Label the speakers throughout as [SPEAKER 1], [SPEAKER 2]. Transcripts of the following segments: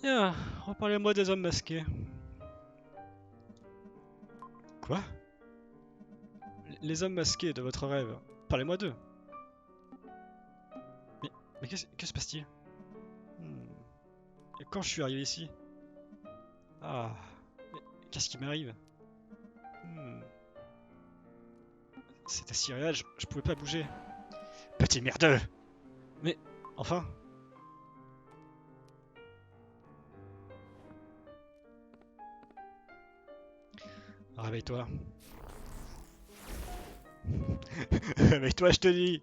[SPEAKER 1] Bien, reparlez-moi des hommes masqués. Quoi? Les hommes masqués de votre rêve. Parlez-moi d'eux. Mais, mais que se passe-t-il? Hmm. Et quand je suis arrivé ici? Ah, mais qu'est-ce qui m'arrive? Hmm. C'était si réel, je pouvais pas bouger. Petit merdeux! Mais, enfin, réveille-toi. Réveille-toi, je te dis!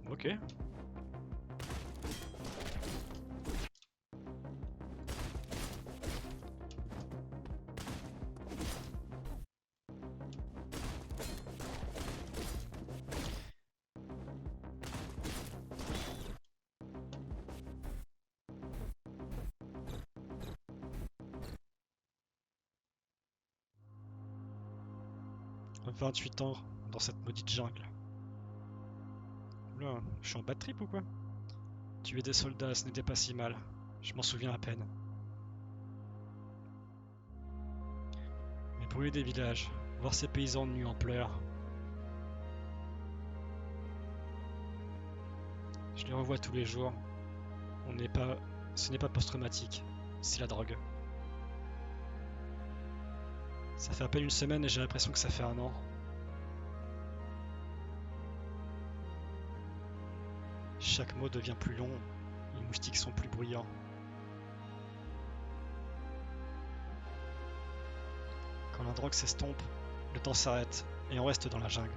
[SPEAKER 1] Ok. 28 ans dans cette maudite jungle. Oula, je suis en bad trip ou quoi? Tuer des soldats, ce n'était pas si mal. Je m'en souviens à peine. Mais brûler des villages, voir ces paysans nus en pleurs. Je les revois tous les jours. On n'est pas... Ce n'est pas post-traumatique, c'est la drogue. Ça fait à peine une semaine et j'ai l'impression que ça fait un an. Chaque mot devient plus long, les moustiques sont plus bruyants. Quand la drogue s'estompe, le temps s'arrête et on reste dans la jungle.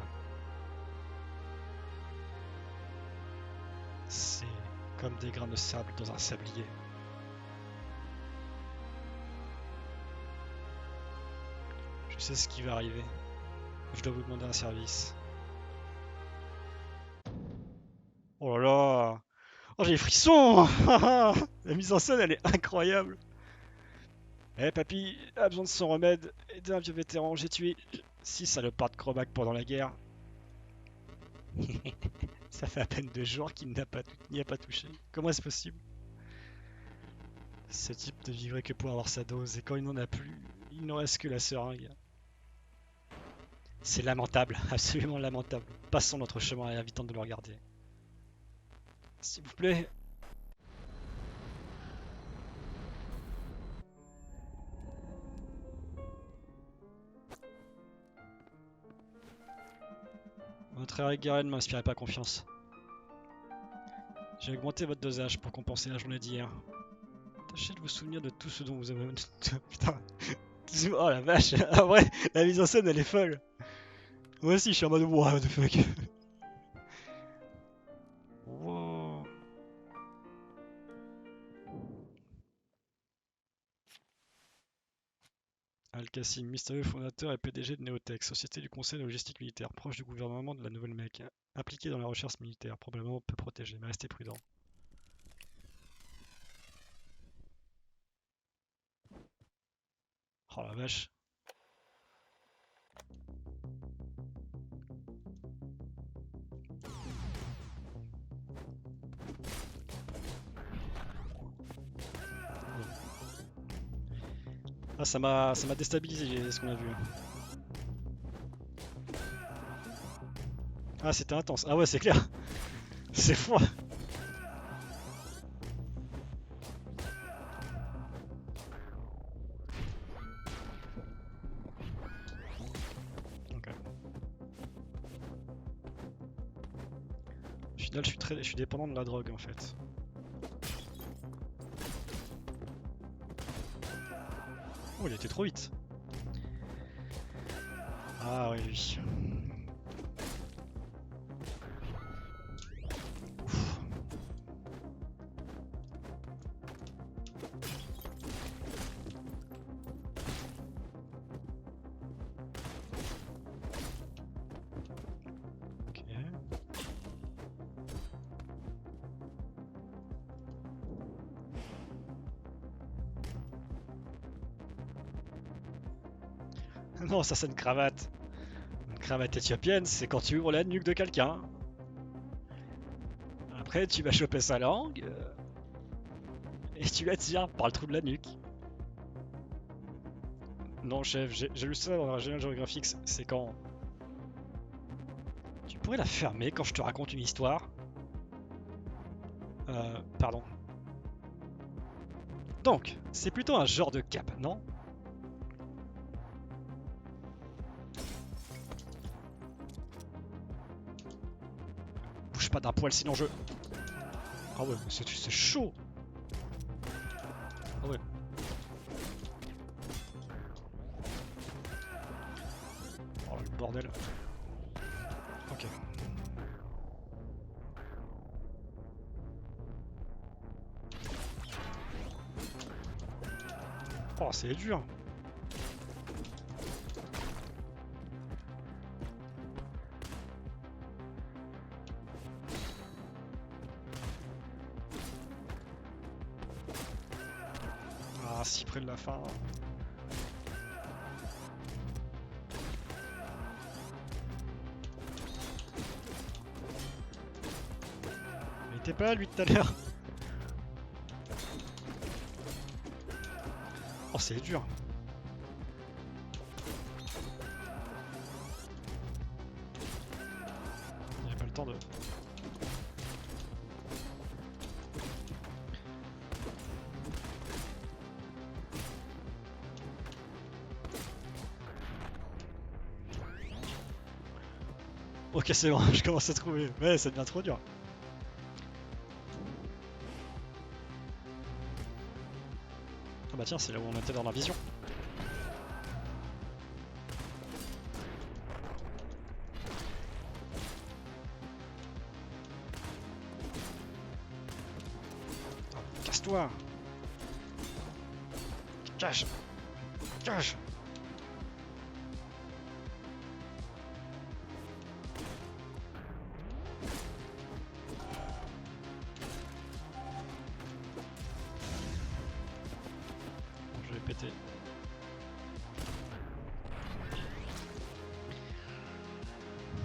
[SPEAKER 1] C'est comme des grains de sable dans un sablier. Je sais ce qui va arriver. Je dois vous demander un service. Oh là là! Oh, j'ai des frissons! La mise en scène, elle est incroyable! Eh papy, a besoin de son remède et d'un vieux vétéran, j'ai tué 6 salopards de Crobac pendant la guerre. Ça fait à peine 2 jours qu'il n'y a pas touché. Comment est-ce possible? Ce type ne vivrait que pour avoir sa dose, et quand il n'en a plus, il n'en reste que la seringue. C'est lamentable, absolument lamentable. Passons notre chemin et évitons de le regarder. S'il vous plaît. Votre Eric Garen ne m'inspirait pas confiance. J'ai augmenté votre dosage pour compenser la journée d'hier. Tâchez de vous souvenir de tout ce dont vous avez... Putain. Oh la vache. Ah ouais, la mise en scène elle est folle. Moi aussi je suis en mode what the fuck. Wow. Al-Qasim, mystérieux fondateur et PDG de Neotech, société du conseil de logistique militaire, proche du gouvernement de la Nouvelle-Mecque, impliqué dans la recherche militaire, probablement peu protégé, mais restez prudent. Oh la vache. Ah ça m'a déstabilisé ce qu'on a vu. Ah c'était intense. Ah ouais c'est clair. C'est froid. Ok. Au final je suis dépendant de la drogue en fait. Oh il a été trop vite. Ah oui oui. Ouf. Ok. Non ça c'est une cravate. Une cravate éthiopienne c'est quand tu ouvres la nuque de quelqu'un. Après, tu vas choper sa langue et tu la tires par le trou de la nuque. Non, chef, j'ai lu ça dans National Geographic, c'est quand. Tu pourrais la fermer quand je te raconte une histoire? Pardon. Donc, c'est plutôt un genre de cap, non? Bouge pas d'un poil sinon je... Ah ouais, c'est chaud. Ah ouais. Oh le bordel. Ok. Oh c'est dur. Ah si près de la fin. Il était pas là lui tout à l'heure. Oh c'est dur. Il n'y a pas le temps de... Ok c'est bon, je commence à trouver. Ouais ça devient trop dur. Ah bah tiens c'est là où on était dans la vision. Casse-toi. Cache. Cache. Je vais péter.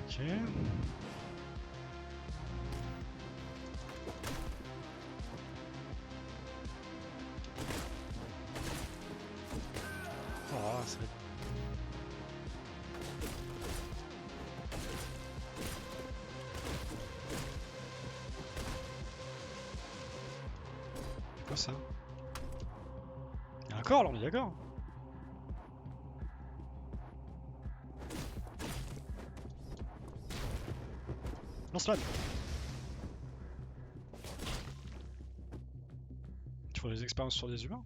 [SPEAKER 1] Ok. Oh, ça va être... Quoi ça? Il y a un corps là, on est d'accord? Lance-la! Tu fais des expériences sur des humains?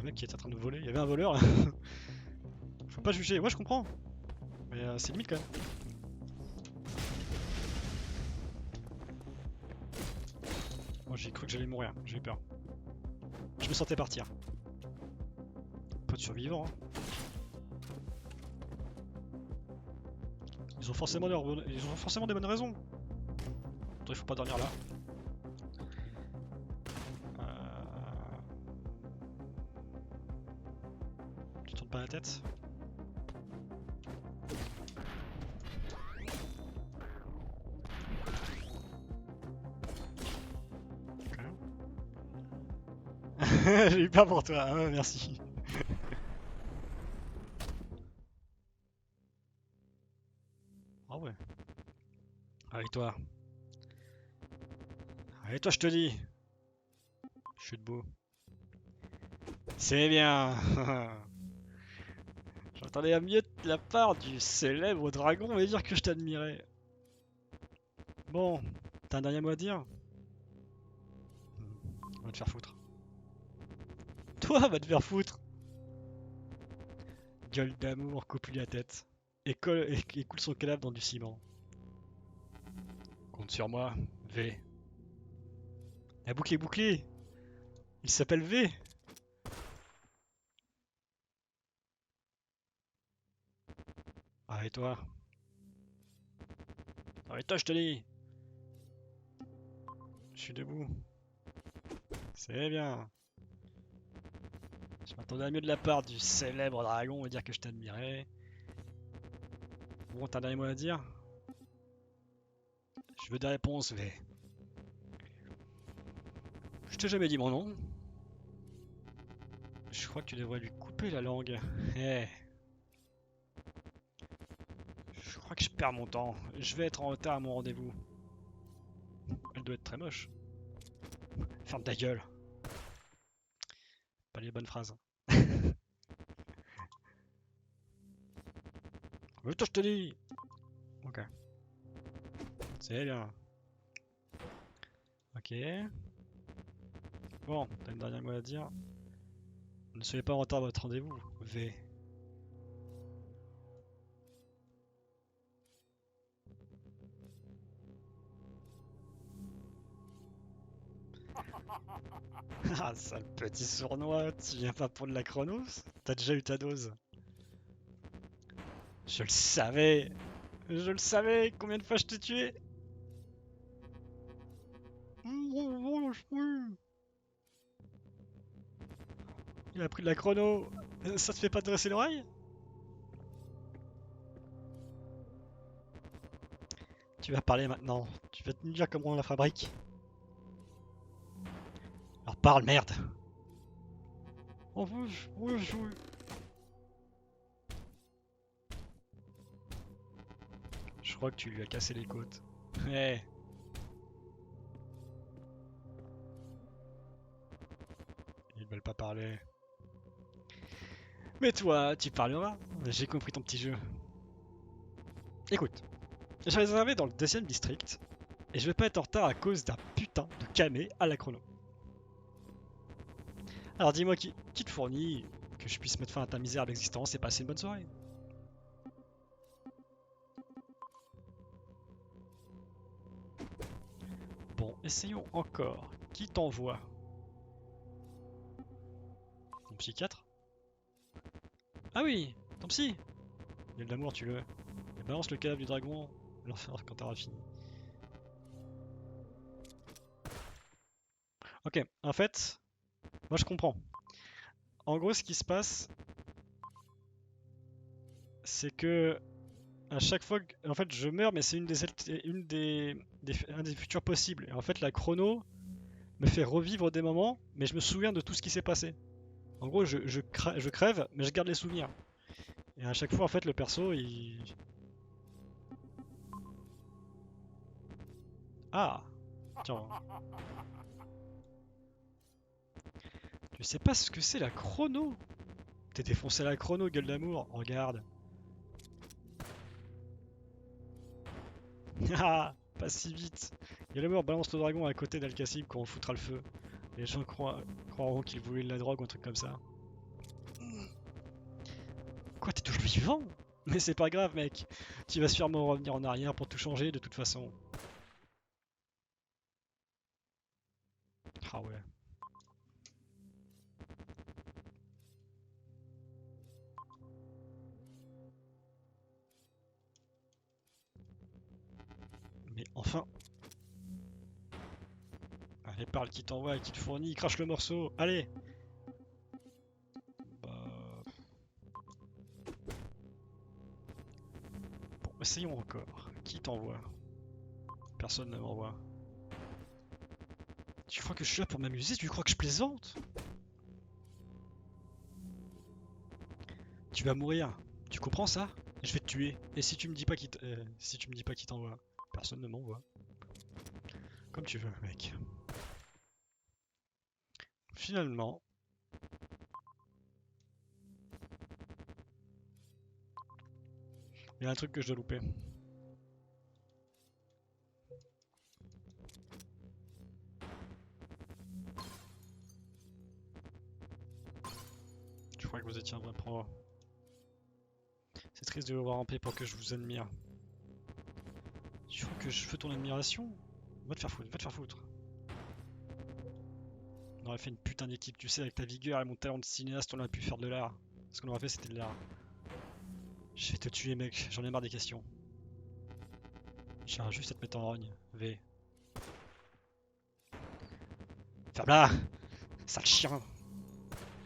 [SPEAKER 1] Un mec qui est en train de voler. Il y avait un voleur. Faut pas juger. Ouais, je comprends. Mais c'est limite quand même. Moi, j'ai cru que j'allais mourir. J'ai eu peur. Je me sentais partir. Peu de survivants. Hein. Ils ont forcément des bonnes raisons. Attends, il faut pas dormir là. Tu tournes pas la tête. J'ai eu peur pour toi, hein, merci. Ah ouais. Avec toi. Avec toi, je te dis. Je suis debout. C'est bien. J'entendais à mieux de la part du célèbre dragon me dire que je t'admirais. Bon, t'as un dernier mot à dire? On va te faire foutre. Toi, va te faire foutre! Gueule d'amour, coupe-lui la tête. Et coule son cadavre dans du ciment. Compte sur moi, V. La boucle est bouclée! Il s'appelle V! Réveille-toi. Réveille-toi, je te dis. Je suis debout. C'est bien. Je m'attendais à mieux de la part du célèbre dragon et dire que je t'admirais. Bon, t'as un dernier mot à dire? Je veux des réponses, V. Je t'ai jamais dit mon nom. Je crois que tu devrais lui couper la langue. Eh. Je crois que je perds mon temps. Je vais être en retard à mon rendez-vous. Elle doit être très moche. Ferme ta gueule. Pas les bonnes phrases. Oui, toi, je te dis. Ok. C'est bien. Ok. Bon, t'as une dernière mot à dire? Ne soyez pas en retard à votre rendez-vous, V. Ah, sale petit sournois, tu viens pas pour de la chronos? T'as déjà eu ta dose. Je le savais. Je le savais. Combien de fois je t'ai tué? Il a pris de la chrono. Ça te fait pas dresser l'oreille? Tu vas parler maintenant. Tu vas te dire comment on la fabrique. Alors parle, merde. Oh, oui. Je crois que tu lui as cassé les côtes. Eh. Ils veulent pas parler. Mais toi, tu parleras. J'ai compris ton petit jeu. Écoute, j'ai réservé dans le 2ème district. Et je vais pas être en retard à cause d'un putain de camé à la chrono. Alors dis-moi qui te fournit que je puisse mettre fin à ta misérable existence et passer une bonne soirée. Bon, essayons encore. Qui t'envoie? Ton psychiatre? Ah oui, ton psy! Il y a de l'amour, tu le. Et balance le cadavre du dragon à l'enfer quand t'auras fini. Ok, en fait, moi je comprends. En gros, ce qui se passe, c'est que à chaque fois que, en fait, je meurs, mais c'est un des futurs possibles. Et en fait, la chrono me fait revivre des moments, mais je me souviens de tout ce qui s'est passé. En gros, je crève, mais je garde les souvenirs. Et à chaque fois, en fait, le perso, il... Ah! Tiens. Tu sais pas ce que c'est la chrono? T'es défoncé la chrono, gueule d'amour. Regarde. Ah! Pas si vite. Il y a l'amour, balance le dragon à côté d'Al-Cassib quand on foutra le feu. Les gens croiront qu'il voulait de la drogue ou un truc comme ça. Quoi, t'es toujours vivant? Mais c'est pas grave, mec. Tu vas sûrement revenir en arrière pour tout changer de toute façon. Ah ouais. Mais enfin. Allez, parle qui t'envoie et qui te fournit. Crache le morceau. Allez. Bah... Bon, essayons encore. Qui t'envoie? Personne ne m'envoie. Tu crois que je suis là pour m'amuser? Tu crois que je plaisante? Tu vas mourir. Tu comprends ça? Je vais te tuer. Et si tu me dis pas si tu me dis pas qui t'envoie, personne ne m'envoie. Comme tu veux, mec. Finalement, il y a un truc que je dois louper. Je crois que vous étiez un vrai pro. C'est triste de vous voir en paix pour que je vous admire. Tu crois que je veux ton admiration? Va te faire foutre, va te faire foutre. On aurait fait une putain d'équipe, tu sais, avec ta vigueur et mon talent de cinéaste, on aurait pu faire de l'art. Ce qu'on aurait fait, c'était de l'art. Je vais te tuer, mec, j'en ai marre des questions. J'ai juste à te mettre en rogne. V. Ferme-la! Sale chien!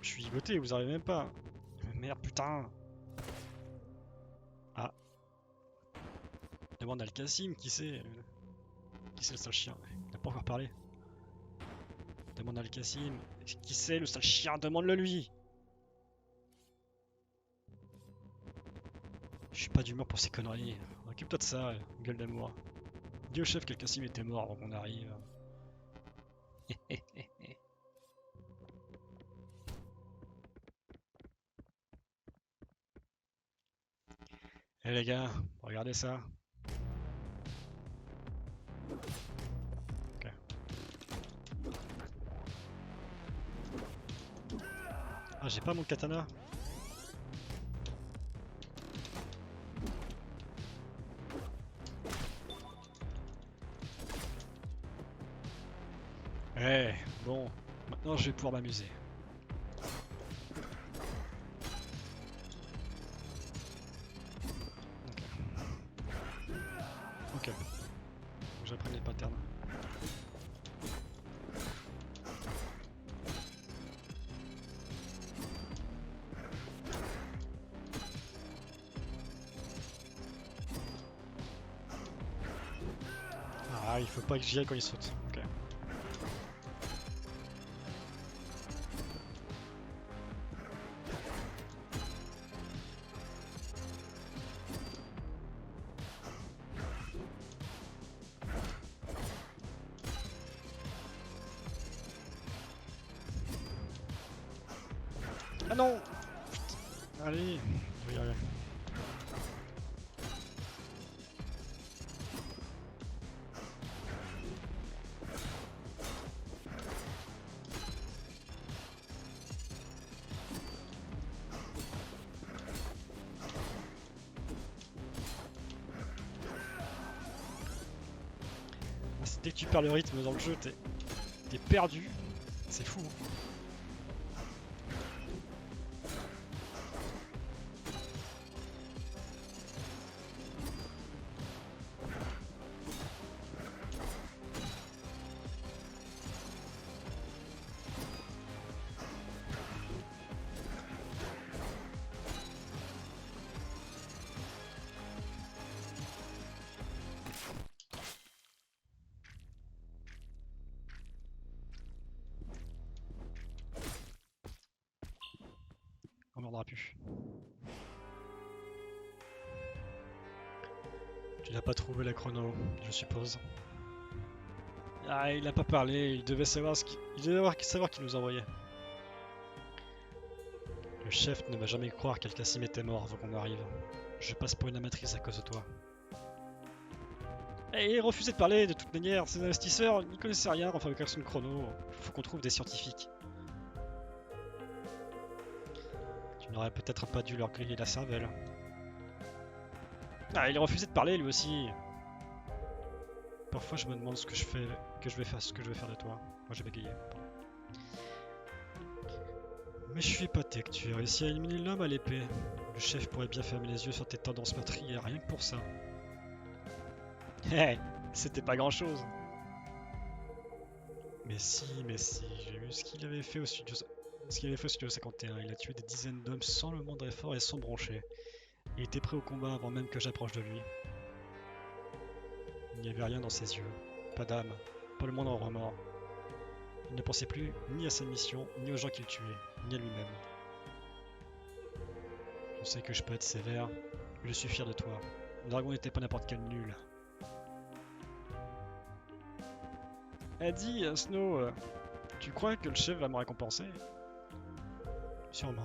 [SPEAKER 1] Je suis ligoté, vous arrivez même pas. Merde, putain! Ah. Demande à Al-Cassim, qui c'est? Qui c'est le sale chien? Il n'a pas encore parlé. Demande à Al-Cassim. Qui c'est le sale chien? Demande-le lui! Je suis pas d'humeur pour ces conneries. Occupe-toi de ça, gueule d'amour. Dis au chef qu'Al-Cassim était mort avant qu'on arrive. Eh les gars, regardez ça. Ok. Ah, j'ai pas mon katana. Eh, bon, maintenant je vais pouvoir m'amuser. Ok. Ok. Faut que j'apprenne les patterns. Ah, il faut pas que j'y aille quand il saute. Ok. Ah non! Putain. Allez, je vais y arriver. Dès que tu perds le rythme dans le jeu, t'es perdu. C'est fou. On mordra plus. Tu n'as pas trouvé la chrono, je suppose. Ah, il n'a pas parlé, il devait savoir savoir qui nous envoyait. Le chef ne va jamais croire qu'Al-Cassim était mort avant qu'on arrive. Je passe pour une amatrice à cause de toi. Et il refusait de parler de toute manière, ces investisseurs n'y connaissaient rien en fabrication de chrono. Faut qu'on trouve des scientifiques. Tu n'aurais peut-être pas dû leur griller la cervelle. Ah, il refusait de parler lui aussi. Parfois je me demande ce que je fais, ce que je vais faire de toi. Moi j'ai bégayé. Mais je suis épaté que tu aies réussi à éliminer l'homme à l'épée. Le chef pourrait bien fermer les yeux sur tes tendances meurtrières, rien que pour ça. Hé, c'était pas grand chose. Mais si, j'ai vu ce qu'il avait fait au studio. Ce qu'il avait fait au studio 51. Il a tué des dizaines d'hommes sans le moindre effort et sans broncher. Il était prêt au combat avant même que j'approche de lui. Il n'y avait rien dans ses yeux. Pas d'âme, pas le moindre remords. Il ne pensait plus ni à sa mission, ni aux gens qu'il tuait, ni à lui-même. Je sais que je peux être sévère, mais je suis fier de toi. Le dragon n'était pas n'importe quel nul. Dis, Snow, tu crois que le chef va me récompenser? Sûrement.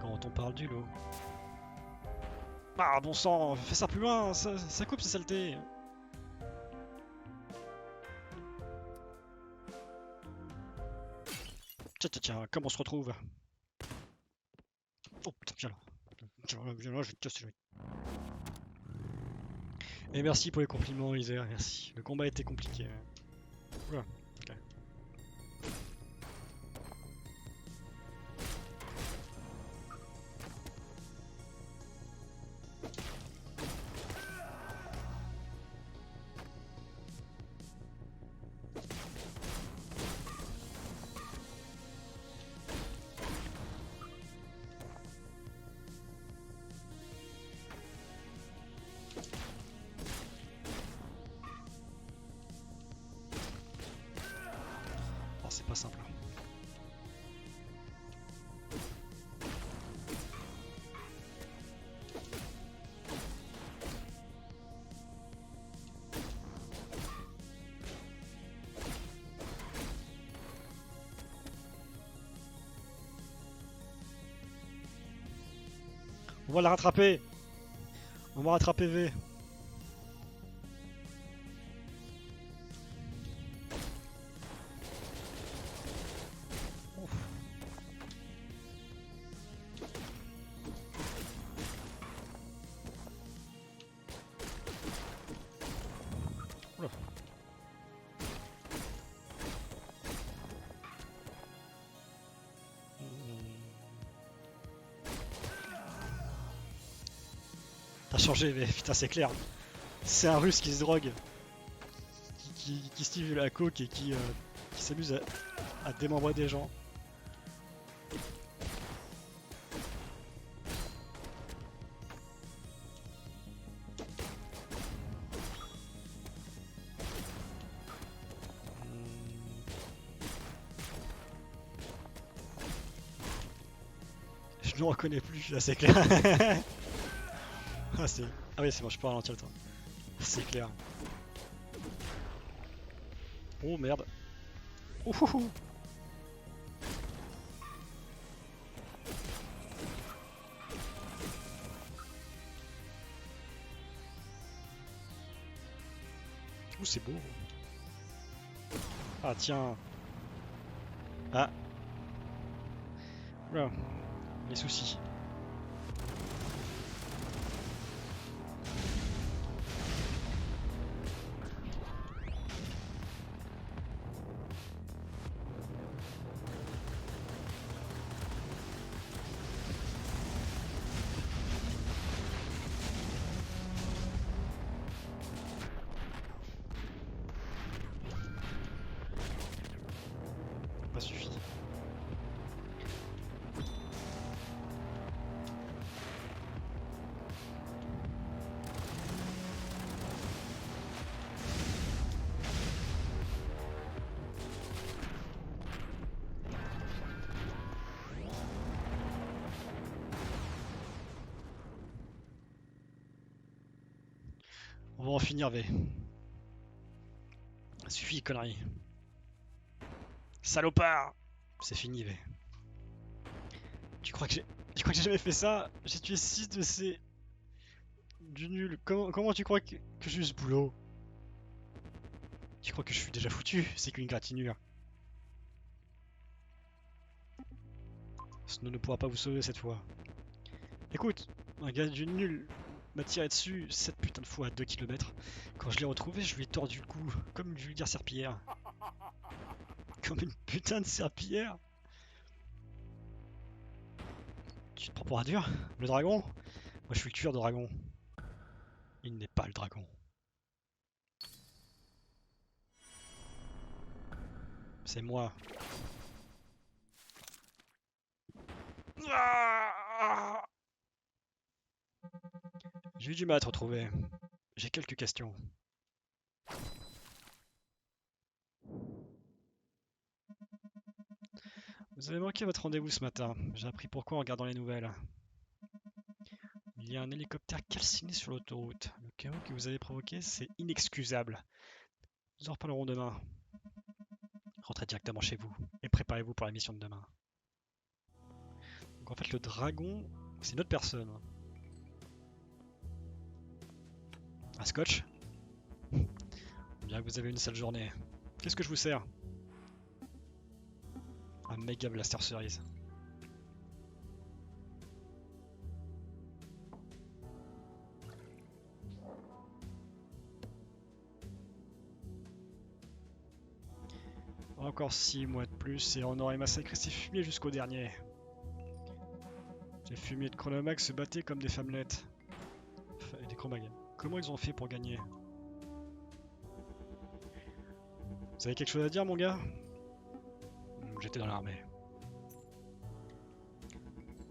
[SPEAKER 1] Quand on parle du lot. Ah bon sang, fais ça plus loin, ça coupe ces saletés. Tiens, comment on se retrouve? Oh putain, viens là. Viens là, je vais te casser le... Et merci pour les compliments, Isère, merci. Le combat était compliqué. Oula, ok. pas simple. On va la rattraper. On va rattraper V. Ouf. Oula. T'as changé, mais putain, c'est clair. C'est un russe qui se drogue, qui stimule la coke et qui s'amuse à démembrer des gens. Je ne le reconnais plus, là c'est clair. Ah, ah oui, c'est bon, je peux ralentir le temps. C'est clair. Oh merde. Ouhouhou. Ouh, c'est beau. Ah tiens. Ah. Oula. Les soucis. Pas suffit. On va en finir, V. Suffit, conneries. Salopard! C'est fini, V. Tu crois que j'ai jamais fait ça? J'ai tué 6 de ces... Du nul. Comment tu crois que j'ai eu ce boulot? Tu crois que je suis déjà foutu? C'est qu'une gratinure. Snow ne pourra pas vous sauver cette fois. Écoute, un gars du nul m'a tiré dessus 7 putains de fois à 2 km. Quand je l'ai retrouvé, je lui ai tordu le cou, comme une vulgaire serpillière. Comme une putain de serpillière. Tu te prends pour un dur? Le dragon? Moi je suis le tueur de dragon. Il n'est pas le dragon. C'est moi. Ah, j'ai eu du mal à te retrouver. J'ai quelques questions. Vous avez manqué votre rendez-vous ce matin. J'ai appris pourquoi en regardant les nouvelles. Il y a un hélicoptère calciné sur l'autoroute. Le chaos que vous avez provoqué, c'est inexcusable. Nous en reparlerons demain. Rentrez directement chez vous et préparez-vous pour la mission de demain. Donc en fait le dragon, c'est une autre personne. Un scotch? Bien que vous avez une sale journée. Qu'est-ce que je vous sers? Un méga blaster cerise. Encore 6 mois de plus et on aurait massacré ces fumiers jusqu'au dernier. Les fumiers de Chronomax se battaient comme des femmelettes. Enfin, des Chromag. Comment ils ont fait pour gagner? Vous avez quelque chose à dire, mon gars? J'étais dans l'armée.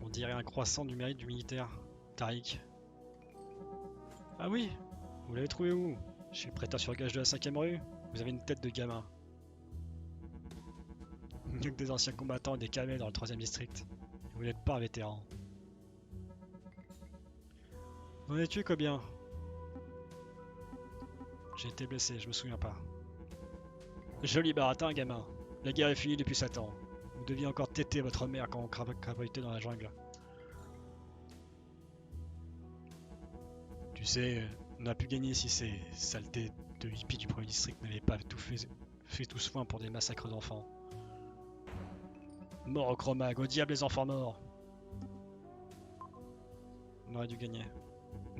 [SPEAKER 1] On dirait un croissant du mérite du militaire. Tariq. Ah oui? Vous l'avez trouvé où? Chez le prêteur sur gage de la 5ème rue? Vous avez une tête de gamin. Il n'y a que des anciens combattants et des camés dans le 3ème district. Vous n'êtes pas un vétéran. Vous en avez tué combien? J'ai été blessé, je me souviens pas. Joli baratin, gamin. La guerre est finie depuis 7 ans. Vous deviez encore téter votre mère quand on crapahutait dans la jungle. Tu sais, on a pu gagner si ces saletés de hippies du 1er district n'avaient pas fait tout ce foin pour des massacres d'enfants. Mort au Chromag, au diable les enfants morts. On aurait dû gagner.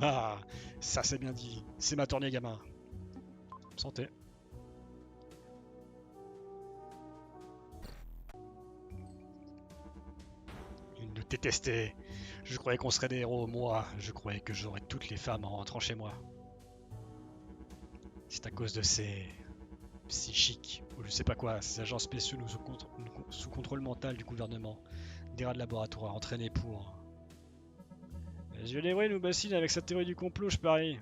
[SPEAKER 1] Ah, ça c'est bien dit. C'est ma tournée, gamin. Santé. Ils nous détestaient. Je croyais qu'on serait des héros, moi. Je croyais que j'aurais toutes les femmes en rentrant chez moi. C'est à cause de ces psychiques, ou je sais pas quoi, ces agents spéciaux sous contrôle mental du gouvernement. Des rats de laboratoire entraînés pour... Les yeux des nous bassinent avec sa théorie du complot, je parie.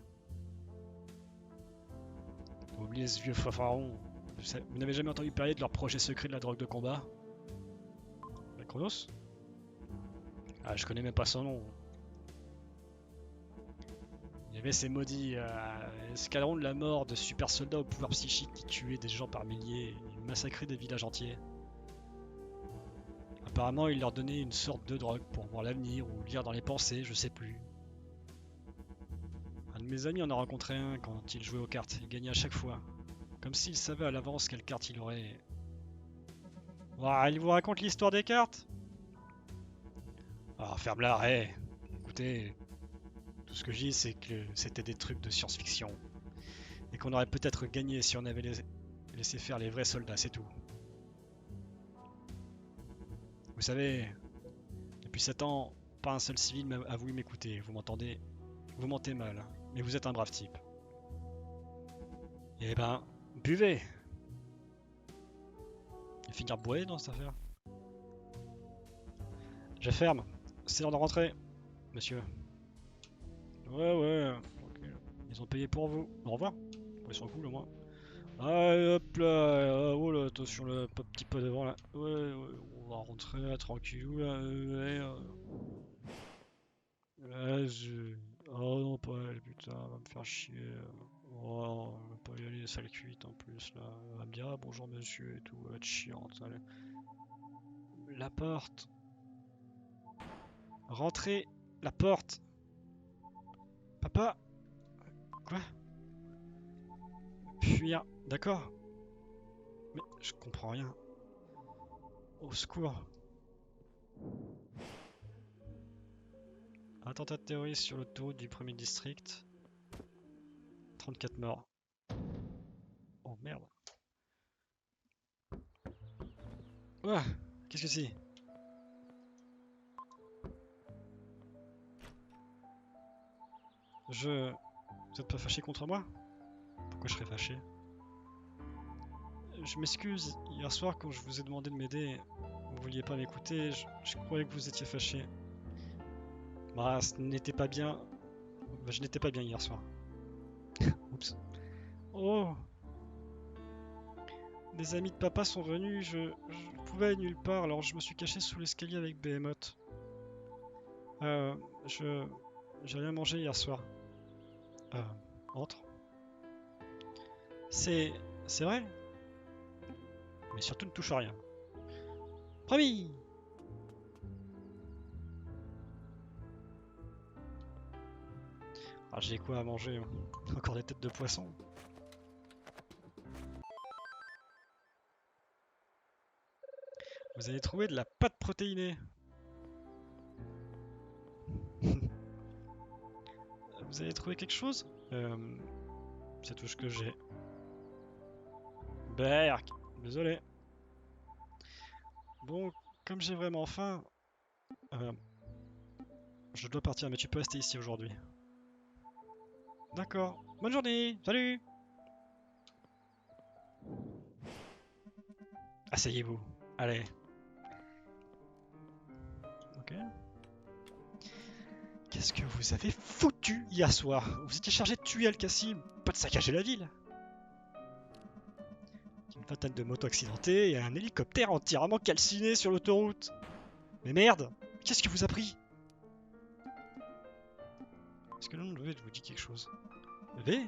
[SPEAKER 1] Oubliez ce vieux fanfaron. Vous n'avez jamais entendu parler de leur projet secret de la drogue de combat? La Chronos? Ah, je connais même pas son nom. Il y avait ces maudits escadrons de la mort de super soldats au pouvoir psychique qui tuaient des gens par milliers et massacraient des villages entiers. Apparemment, ils leur donnaient une sorte de drogue pour voir l'avenir ou lire dans les pensées, je sais plus. Un de mes amis en a rencontré un quand il jouait aux cartes. Il gagnait à chaque fois. Comme s'il savait à l'avance quelle carte il aurait. Ouah, il vous raconte l'histoire des cartes? Ah, ferme-la, hé. Écoutez, tout ce que je dis, c'est que c'était des trucs de science-fiction. Et qu'on aurait peut-être gagné si on avait laissé faire les vrais soldats, c'est tout. Vous savez, depuis 7 ans, pas un seul civil a voulu m'écouter, vous m'entendez? Vous mentez mal, mais vous êtes un brave type. Eh ben, buvez! Et finir bourré dans cette affaire. Je ferme. C'est l'heure de rentrer, monsieur. Ouais, tranquille. Ils ont payé pour vous. Au revoir. Ils sont cool au moins. Allez hop là, oh là, attention le petit pas devant là. Ouais, on va rentrer là, tranquillou là. Oh non, pas elle, putain, elle va me faire chier. Oh, on va pas y aller, sale cuite en plus là. Elle va me dire ah, bonjour monsieur et tout, elle va être chiante. Allez. La porte. Rentrez, la porte. Papa. Quoi? Fuir, d'accord. Mais je comprends rien. Au secours. Attentat terroriste sur l'autoroute du 1er district. 34 morts. Oh merde. Ouah, qu'est-ce que c'est? Vous êtes pas fâché contre moi? Pourquoi je serais fâché? Je m'excuse, hier soir quand je vous ai demandé de m'aider, vous vouliez pas m'écouter, je croyais que vous étiez fâché. Bah, ce n'était pas bien. Bah, je n'étais pas bien hier soir. Oups. Oh! Des amis de papa sont venus, je pouvais aller nulle part, alors je me suis caché sous l'escalier avec Behemoth. J'ai rien mangé hier soir. Entre. C'est vrai? Mais surtout ne touche à rien. Promis! Ah, j'ai quoi à manger? Encore des têtes de poisson. Vous avez trouvé de la pâte protéinée. Vous avez trouvé quelque chose? C'est tout ce que j'ai. Berk! Désolé. Bon, comme j'ai vraiment faim, je dois partir, mais tu peux rester ici aujourd'hui. D'accord. Bonne journée! Salut! Asseyez-vous. Allez. Ok. Qu'est-ce que vous avez foutu hier soir? Vous étiez chargé de tuer Al-Qassim, pas de saccager la ville. Une vingtaine de motos accidentées et un hélicoptère entièrement calciné sur l'autoroute. Mais merde, qu'est-ce qui vous a pris? Est-ce que le nom de V vous dit quelque chose? V?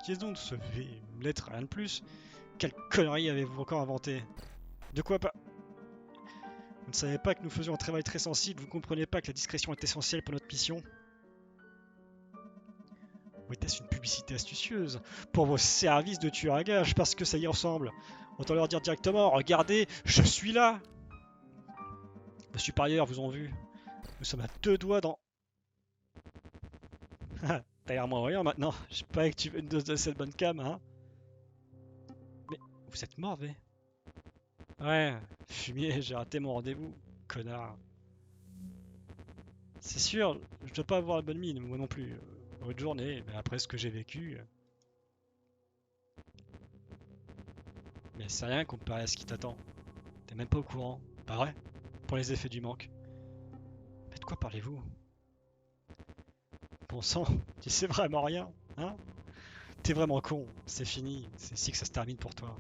[SPEAKER 1] Qui est donc ce V? Une lettre, rien de plus. Quelle connerie avez-vous encore inventé? De quoi pas? Vous ne savez pas que nous faisions un travail très sensible, vous ne comprenez pas que la discrétion est essentielle pour notre mission? Ou était-ce une publicité astucieuse pour vos services de tueurs à gages parce que ça y ressemble? Autant leur dire directement, regardez, je suis là! Vos supérieurs vous ont vu. Nous sommes à 2 doigts dans... T'as l'air moins voyant maintenant. Je sais pas que tu veux une dose de cette bonne cam, hein? Mais vous êtes mort, V? Ouais, fumier, j'ai raté mon rendez-vous, connard. C'est sûr, je dois pas avoir la bonne mine, moi non plus. Bonne journée, mais après ce que j'ai vécu... Mais c'est rien comparé à ce qui t'attend. T'es même pas au courant, pas vrai? Pour les effets du manque. Mais de quoi parlez-vous? Bon sang, tu sais vraiment rien, hein? T'es vraiment con, c'est fini, c'est ici que ça se termine pour toi.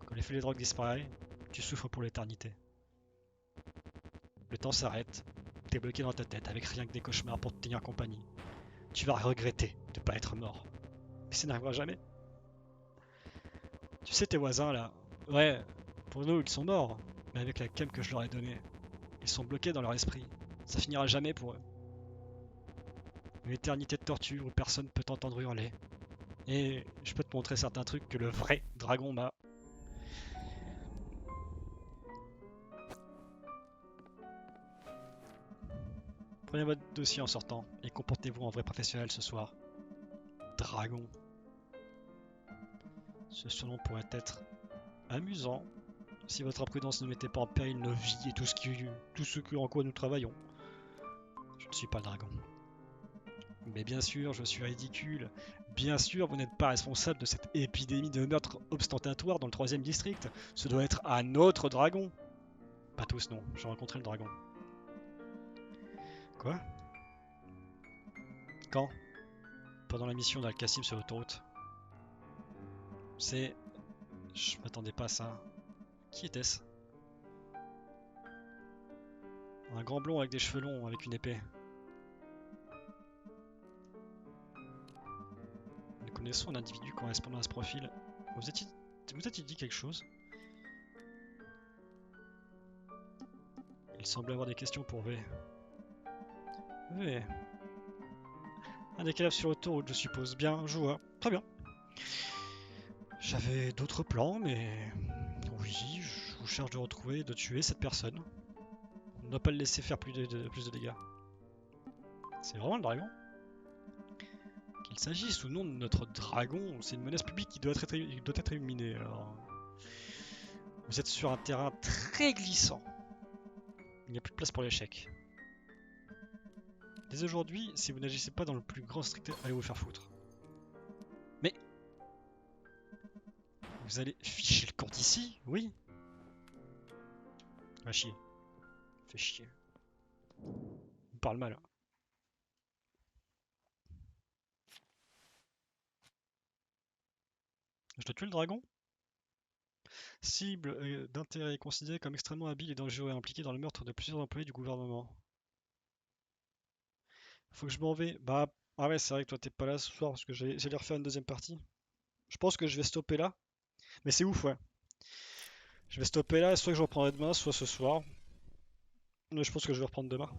[SPEAKER 1] Quand l'effet des drogues disparaît, tu souffres pour l'éternité. Le temps s'arrête, t'es bloqué dans ta tête avec rien que des cauchemars pour te tenir compagnie. Tu vas regretter de pas être mort. Mais ça n'arrivera jamais. Tu sais tes voisins là, ouais, pour nous ils sont morts, mais avec la cam que je leur ai donnée, ils sont bloqués dans leur esprit. Ça finira jamais pour eux. Une éternité de torture où personne peut t'entendre hurler. Et je peux te montrer certains trucs que le vrai dragon m'a. Prenez votre dossier en sortant et comportez-vous en vrai professionnel ce soir. Dragon. Ce surnom pourrait être amusant si votre imprudence ne mettait pas en péril nos vies et tout ce en quoi nous travaillons. Je ne suis pas le dragon. Mais bien sûr, je suis ridicule. Bien sûr, vous n'êtes pas responsable de cette épidémie de meurtre ostentatoire dans le 3ème district. Ce doit être un autre dragon. Pas tous, non. J'ai rencontré le dragon. Quoi? Quand? Pendant la mission d'Al-Qasim sur l'autoroute. C'est... Je m'attendais pas à ça. Qui était-ce? Un grand blond avec des cheveux longs, avec une épée. Nous connaissons un individu correspondant à ce profil. Vous a-t-il dit quelque chose? Il semble avoir des questions pour V. V. Un des cadavres sur l'autoroute, je suppose. Bien, je vois. Très bien. J'avais d'autres plans, mais... Oui, je vous cherche de retrouver et de tuer cette personne. On ne doit pas le laisser faire plus de dégâts. C'est vraiment le dragon? Qu'il s'agisse ou non de notre dragon, c'est une menace publique qui doit être éliminée. Alors... Vous êtes sur un terrain très glissant. Il n'y a plus de place pour l'échec. Dès aujourd'hui, si vous n'agissez pas dans le plus grand strict, allez vous faire foutre. Mais... Vous allez ficher le camp d'ici? Oui. Va chier. Fais chier. Il me parle mal. Je dois tuer le dragon? Cible d'intérêt considérée comme extrêmement habile et dangereux et impliquée dans le meurtre de plusieurs employés du gouvernement. Faut que je m'en vais. Bah, ah ouais, c'est vrai que toi t'es pas là ce soir parce que j'allais refaire une deuxième partie. Je pense que je vais stopper là. Mais c'est ouf, ouais. Je vais stopper là, soit que je reprendrai demain, soit ce soir. Mais je pense que je vais reprendre demain.